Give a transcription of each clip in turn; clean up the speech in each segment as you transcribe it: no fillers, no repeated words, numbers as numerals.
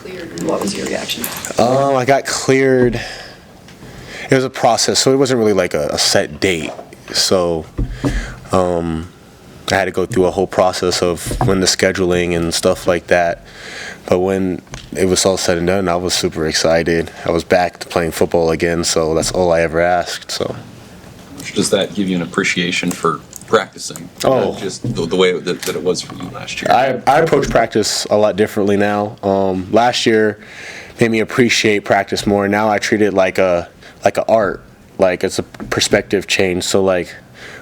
cleared, and what was your reaction? I got cleared. It was a process, so it wasn't really like a set date. So I had to go through a whole process of when the scheduling and stuff like that. But when it was all said and done, I was super excited. I was back to playing football again, so that's all I ever asked. So, does that give you an appreciation for practicing? Just the way that it was for you last year. I approach practice a lot differently now. Last year made me appreciate practice more. Now I treat it like a art, like it's a perspective change. So like,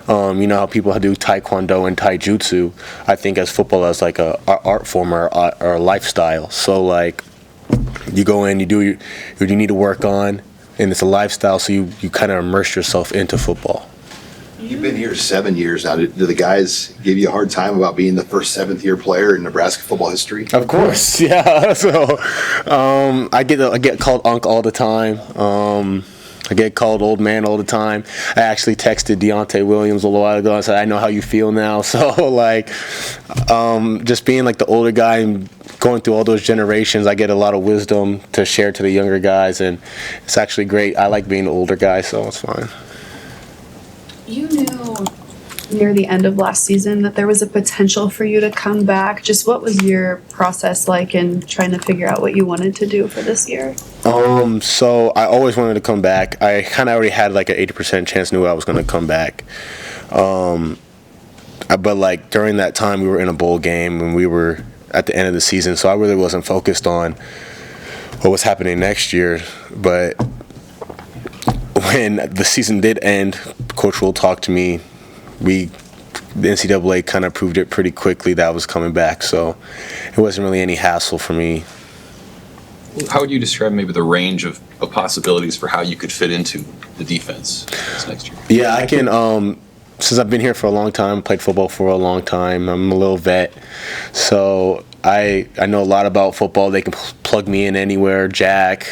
you know how people do taekwondo and taijutsu. I think as football as like a art form or a lifestyle. So like, you go in, you do what you need to work on, and it's a lifestyle. So you kind of immerse yourself into football. You've been here 7 years now. Do the guys give you a hard time about being the first seventh-year player in Nebraska football history? Of course, yeah. So I get called Unc all the time. I get called old man all the time. I actually texted Deontay Williams a little while ago and said, I know how you feel now. So, like, just being, like, the older guy and going through all those generations, I get a lot of wisdom to share to the younger guys, and it's actually great. I like being the older guy, so it's fine. You knew near the end of last season that there was a potential for you to come back. Just what was your process like in trying to figure out what you wanted to do for this year? So I always wanted to come back. I kind of already had like an 80% chance knew I was going to come back. But like during that time we were in a bowl game and we were at the end of the season, so I really wasn't focused on what was happening next year. But when the season did end, Coach Will talked to me. The NCAA kind of proved it pretty quickly that I was coming back, so it wasn't really any hassle for me. How would you describe maybe the range of possibilities for how you could fit into the defense this next year? Yeah, I can. Since I've been here for a long time, played football for a long time, I'm a little vet, so I know a lot about football. They can plug me in anywhere, jack,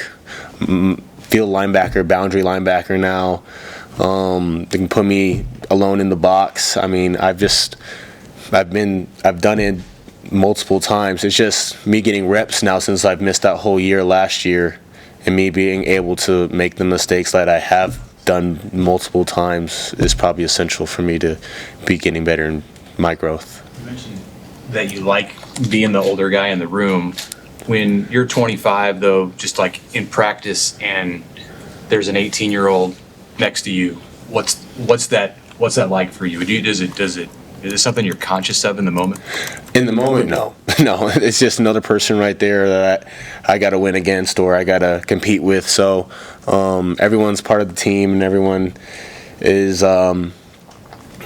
field linebacker, boundary linebacker now. They can put me alone in the box. I mean, I've done it multiple times. It's just me getting reps now since I've missed that whole year last year, and me being able to make the mistakes that I have done multiple times is probably essential for me to be getting better in my growth. You mentioned that you like being the older guy in the room. When you're 25, though, just like in practice, and there's an 18-year-old next to you, what's that like for you? Is it something you're conscious of in the moment? In the moment, no. It's just another person right there that I got to win against or I got to compete with. So everyone's part of the team and everyone is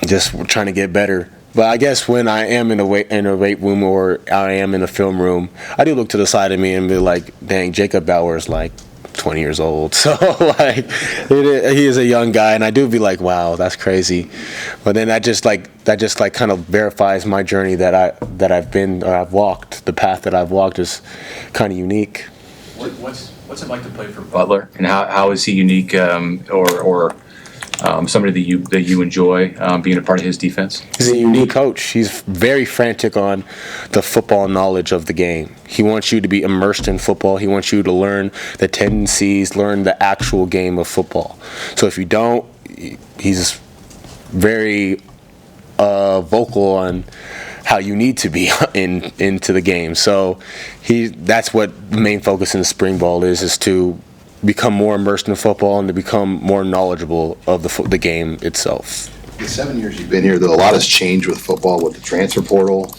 just trying to get better. But I guess when I am in a weight room or I am in a film room, I do look to the side of me and be like, dang, Jacob Bauer is like 20 years old, so like he is a young guy, and I do be like, wow, that's crazy. But then that just kind of verifies my journey that I've walked. The path that I've walked is kind of unique. What's it like to play for Butler, and how is he unique, or somebody that you enjoy being a part of his defense? He's a unique coach. He's very frantic on the football knowledge of the game. He wants you to be immersed in football. He wants you to learn the tendencies, learn the actual game of football. So if you don't, he's very vocal on how you need to be into the game. So that's what the main focus in the spring ball is to become more immersed in football and to become more knowledgeable of the game itself. The 7 years you've been here, though, a lot has changed with football, with the transfer portal,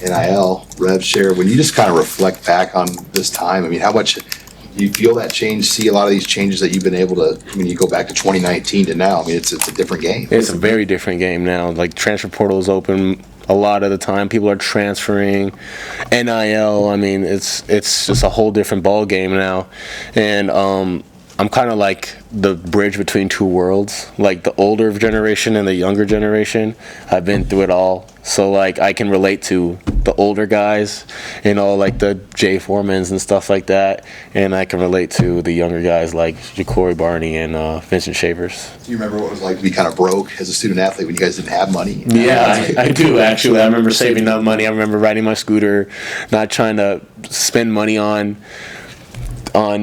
NIL, rev share. When you just kind of reflect back on this time, I mean, how much do you feel that change, see a lot of these changes that you've been able to, when you go back to 2019 to now, I mean, it's a different game. It's a very different game now. Like, transfer portal is open a lot of the time. People are transferring. NIL, I mean, it's just a whole different ball game now. And I'm kind of like the bridge between two worlds, like the older generation and the younger generation. I've been through it all, so like I can relate to the older guys, you know, like the Jay Foremans and stuff like that, and I can relate to the younger guys like Ja'Cory Barney and Vincent Shavers. Do you remember what it was like to be kind of broke as a student athlete when you guys didn't have money? Yeah, I do actually. I remember saving up money. I remember riding my scooter, not trying to spend money on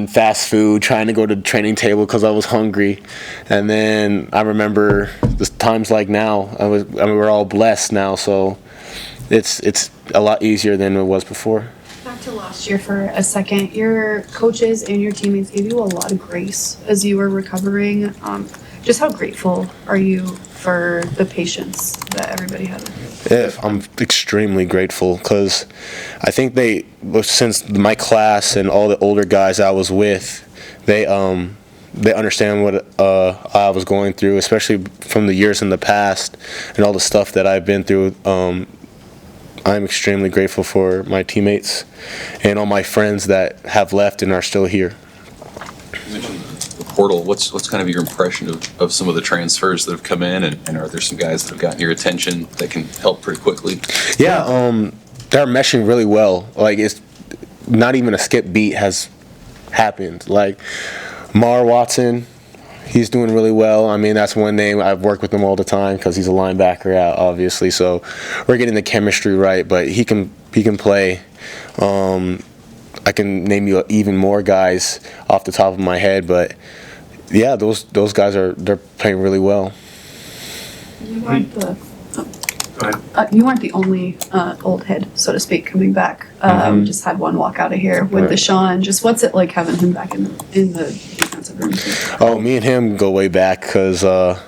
fast food, trying to go to the training table because I was hungry. And then I remember the times like now. I mean, we're all blessed now, so it's a lot easier than it was before. Back to last year for a second. Your coaches and your teammates gave you a lot of grace as you were recovering. Just how grateful are you for the patience that everybody had with you? Yeah, I'm extremely grateful because I think since my class and all the older guys I was with, they understand what I was going through, especially from the years in the past and all the stuff that I've been through. I'm extremely grateful for my teammates and all my friends that have left and are still here. You mentioned the portal. What's kind of your impression of some of the transfers that have come in, and are there some guys that have gotten your attention that can help pretty quickly? Yeah, they're meshing really well. Like, it's not even a skip beat has happened. Like, Mar Watson, he's doing really well. I mean, that's one name. I've worked with him all the time because he's a linebacker, obviously. So we're getting the chemistry right, but he can play. I can name you even more guys off the top of my head, but yeah, those guys they're playing really well. You weren't the only old head, so to speak, coming back. We just had one walk out of here with Deshaun. Just what's it like having him back in the defensive room? Oh, me and him go way back because I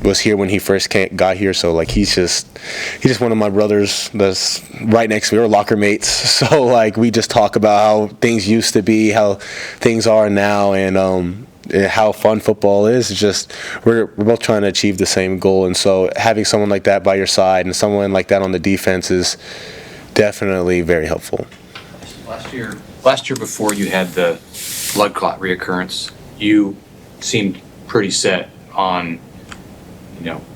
was here when he first got here, so like he's just one of my brothers that's right next to me. We're locker mates, so like we just talk about how things used to be, how things are now, and how fun football is. It's just we're both trying to achieve the same goal, and so having someone like that by your side and someone like that on the defense is definitely very helpful. Last year before you had the blood clot reoccurrence, you seemed pretty set on,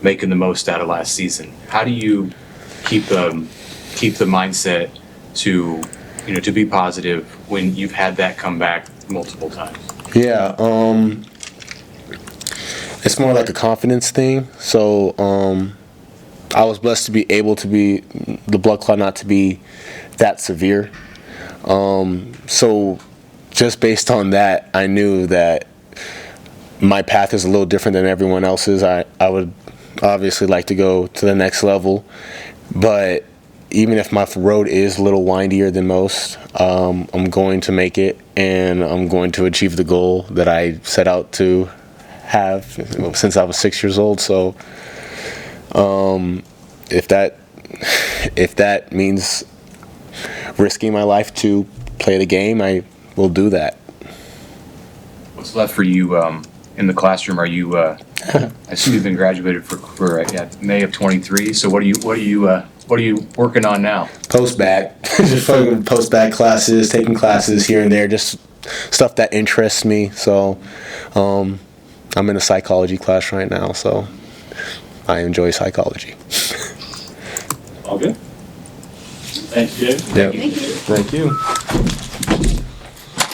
making the most out of last season. How do you keep the mindset to be positive when you've had that come back multiple times? Yeah, it's more like a confidence thing. So I was blessed to be able to be the blood clot not to be that severe. So just based on that, I knew that my path is a little different than everyone else's. I would obviously like to go to the next level, but even if my road is a little windier than most, I'm going to make it, and I'm going to achieve the goal that I set out to have since I was 6 years old. So if that means risking my life to play the game, I will do that. What's left for you in the classroom? Are you? I assume you've been graduated for May of 23. So what are you working on now? Post-bac, just fucking post-bac classes, taking classes here and there, just stuff that interests me. So I'm in a psychology class right now, so I enjoy psychology. All good. Thank you, Jay. Yeah. Thank you.